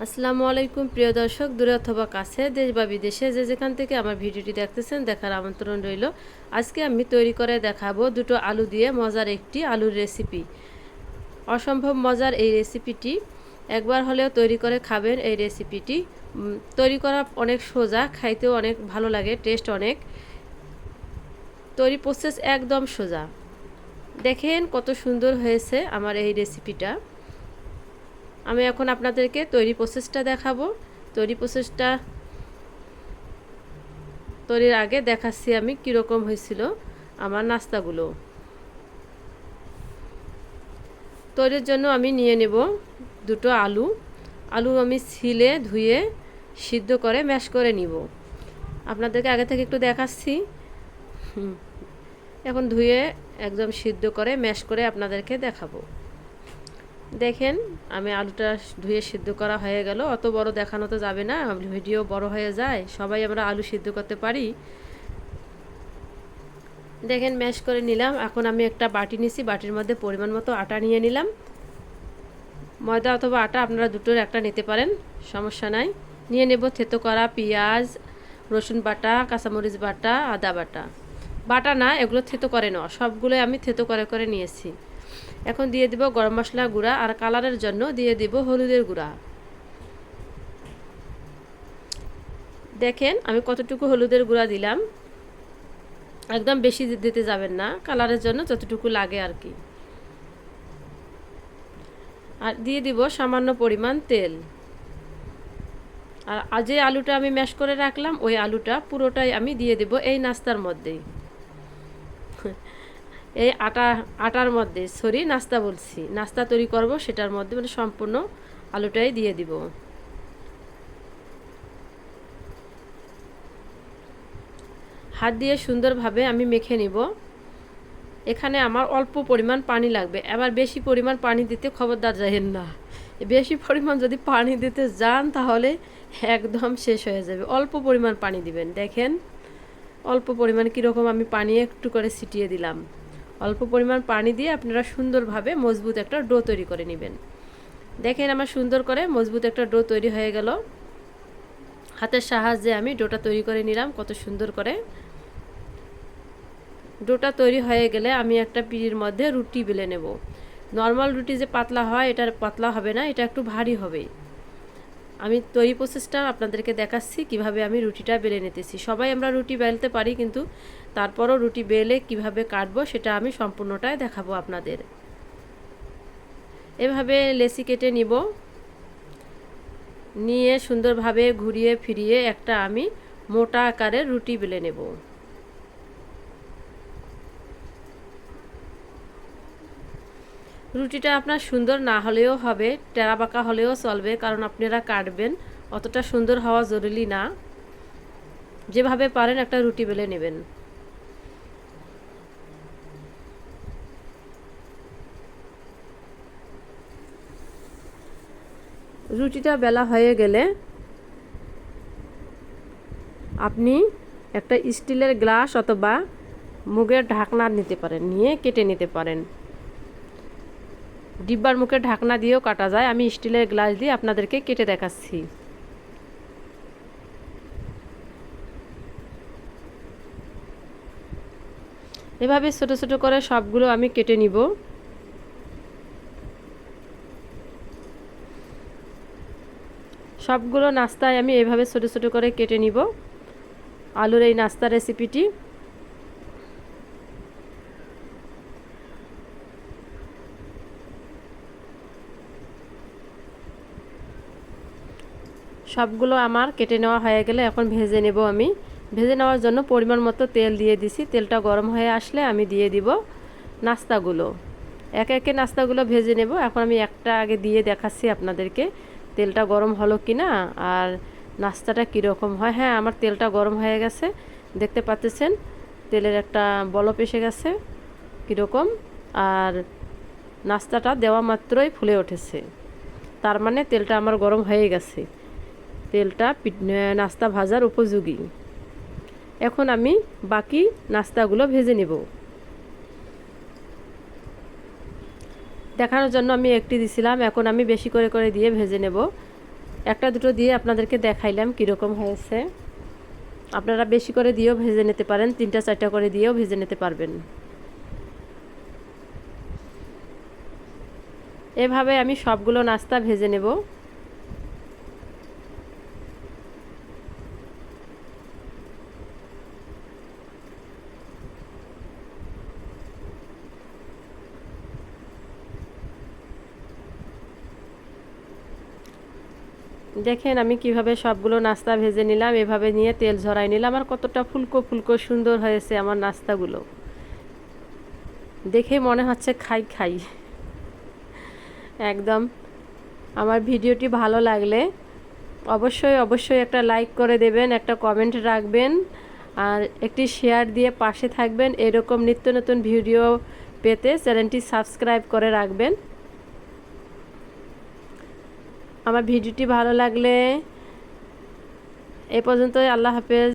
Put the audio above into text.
আসসালামু আলাইকুম প্রিয় দর্শক, দূরে অথবা কাছে, দেশ বা বিদেশে যে যেখান থেকে আমার ভিডিওটি দেখতেছেন দেখার আমন্ত্রণ রইল। আজকে আমি তৈরি করে দেখাবো দুটো আলু দিয়ে মজার একটি আলুর রেসিপি। অসম্ভব মজার এই রেসিপিটি একবার হলেও তৈরি করে খাবেন। এই রেসিপিটি তৈরি করা অনেক সোজা, খাইতেও অনেক ভালো লাগে, টেস্ট অনেক। তৈরি প্রসেস একদম সোজা। দেখেন কত সুন্দর হয়েছে আমার এই রেসিপিটা। আমি এখন আপনাদেরকে তৈরি প্রসেসটা দেখাবো। তৈরির আগে দেখাচ্ছি আমি কীরকম হয়েছিল আমার নাস্তাগুলো। তৈরির জন্য আমি নিয়ে নেব দুটো আলু। আমি ছিলে ধুয়ে সিদ্ধ করে ম্যাশ করে নিব। আপনাদেরকে আগে থেকে একটু দেখাচ্ছি। এখন ধুয়ে একদম সিদ্ধ করে ম্যাশ করে আপনাদেরকে দেখাবো। দেখেন আমি আলুটা ধুয়ে সিদ্ধ করা হয়ে গেল। অত বড় দেখানো তো যাবে না, ভিডিও বড় হয়ে যায়, সবাই আমরা আলু সিদ্ধ করতে পারি। দেখেন ম্যাশ করে নিলাম। এখন আমি একটা বাটি নিছি, বাটির মধ্যে পরিমাণ মতো আটা নিয়ে নিলাম। ময়দা অথবা আটা আপনারা দুটোর একটা নিতে পারেন, সমস্যা নাই। নিয়ে নেব থেতো করা পেঁয়াজ, রসুন বাটা, কাঁচামরিচ বাটা, আদা বাটা। বাটা না, এগুলো থেতো করে নেওয়া, সবগুলোই আমি থেতো করে করে নিয়েছি। এখন দিয়ে দিব গরম মশলা গুঁড়া, আর কালারের জন্য দিয়ে দিব হলুদের গুঁড়া। দেখেন আমি কতটুকু হলুদের গুঁড়া দিলাম, একদম বেশি দিতে যাবেন না, কালারের জন্য যতটুকু লাগে আর কি। আর দিয়ে দিব সামান্য পরিমাণ তেল। আর যে আলুটা আমি ম্যাশ করে রাখলাম ওই আলুটা পুরোটাই আমি দিয়ে দেব এই নাস্তার মধ্যেই। এই আটার মধ্যে, সরি নাস্তা বলছি, নাস্তা তৈরি করব সেটার মধ্যে, মানে সম্পূর্ণ আলুটাই দিয়ে দিব। হাত দিয়ে সুন্দরভাবে আমি মেখে নিব। এখানে আমার অল্প পরিমাণ পানি লাগবে, এবার বেশি পরিমাণ পানি দিতে খবরদার যাবেন না। বেশি পরিমাণ যদি পানি দিতে যান তাহলে একদম শেষ হয়ে যাবে। অল্প পরিমাণ পানি দিবেন। দেখেন অল্প পরিমাণ কীরকম আমি পানি একটু করে ছিটিয়ে দিলাম। অল্প পরিমাণ পানি দিয়ে আপনারা সুন্দরভাবে মজবুত একটা ডো তৈরি করে নেবেন। দেখেন আমার সুন্দর করে মজবুত একটা ডো তৈরি হয়ে গেল। হাতের সাহায্যে আমি ডোটা তৈরি করে নিলাম কত সুন্দর করে। ডোটা তৈরি হয়ে গেলে আমি একটা পিঁড়ির মধ্যে রুটি বেলে নেব। নর্মাল রুটি যে পাতলা হয়, এটা পাতলা হবে না, এটা একটু ভারী হবে। আমি তৈরি প্রসেসটা আপনাদেরকে দেখাচ্ছি কিভাবে আমি রুটিটা বেলে নিতেছি। সবাই আমরা রুটি বেলতে পারি, কিন্তু তারপরও রুটি বেলে কিভাবে কাটবো সেটা আমি সম্পূর্ণটাই দেখাবো আপনাদের। এভাবে লেচি কেটে নিব, নিয়ে সুন্দরভাবে ঘুরিয়ে ফিরিয়ে একটা আমি মোটা আকারের রুটি বেলে নেব। রুটিটা আপনার সুন্দর না হলেও হবে, টেরা বাঁকা হলেও চলবে, কারণ আপনারা কাটবেন, অতটা সুন্দর হওয়া জরুরি না। যেভাবে পারেন একটা রুটি বেলে নেবেন। রুটিটা বেলা হয়ে গেলে আপনি একটা স্টিলের গ্লাস অথবা মুগের ঢাকনা নিতে পারেন, নিয়ে কেটে নিতে পারেন। ডিব্বার মুখে ঢাকনা দিয়েও কাটা যায়, আমি স্টিলের গ্লাস দিয়ে আপনাদেরকে কেটে দেখাচ্ছি। এভাবে ছোট ছোট করে সবগুলো আমি কেটে নিব। সবগুলো নাস্তায় আমি এভাবে ছোট ছোট করে কেটে নিব আলুর এই নাস্তা রেসিপিটি। সবগুলো আমার কেটে নেওয়া হয়ে গেলে এখন ভেজে নেব আমি। ভেজে নেওয়ার জন্য পরিমাণ মতো তেল দিয়ে দিছি। তেলটা গরম হয়ে আসলে আমি দিয়ে দিব নাস্তাগুলো। একে একে নাস্তাগুলো ভেজে নেব। এখন আমি একটা আগে দিয়ে দেখাচ্ছি আপনাদেরকে তেলটা গরম হলো কি না আর নাস্তাটা কীরকম হয়। হ্যাঁ, আমার তেলটা গরম হয়ে গেছে, দেখতে পাচ্ছেন তেলের একটা বলক এসে গেছে কীরকম, আর নাস্তাটা দেওয়া মাত্রই ফুলে উঠেছে, তার মানে তেলটা আমার গরম হয়ে গেছে, তেলটা নাস্তা ভাজার উপযোগী। এখন আমি বাকি নাস্তাগুলো ভেজে নেব। দেখানোর জন্য আমি একটি দিছিলাম, এখন আমি বেশি করে করে দিয়ে ভেজে নেব। একটা দুটো দিয়ে আপনাদেরকে দেখাইলাম কীরকম হয়েছে। আপনারা বেশি করে দিয়েও ভেজে নিতে পারেন, 3টা 4টা করে দিয়েও ভেজে নিতে পারবেন। এভাবে আমি সবগুলো নাস্তা ভেজে নেব। দেখেন আমি কিভাবে সবগুলো নাস্তা ভেজে নিলাম, এভাবে নিয়ে তেল ঝরাই নিলাম। আর কতটা ফুলকো ফুলকো সুন্দর হয়েছে আমার নাস্তাগুলো, দেখে মনে হচ্ছে খাই খাই একদম। আমার ভিডিওটি ভালো লাগলে অবশ্যই অবশ্যই একটা লাইক করে দেবেন, একটা কমেন্ট রাখবেন, আর একটি শেয়ার দিয়ে পাশে থাকবেন। এরকম নিত্য নতুন ভিডিও পেতে চ্যানেলটি সাবস্ক্রাইব করে রাখবেন। আমার ভিডিওটি ভালো লাগলে এ পর্যন্তই। আল্লাহ হাফেজ।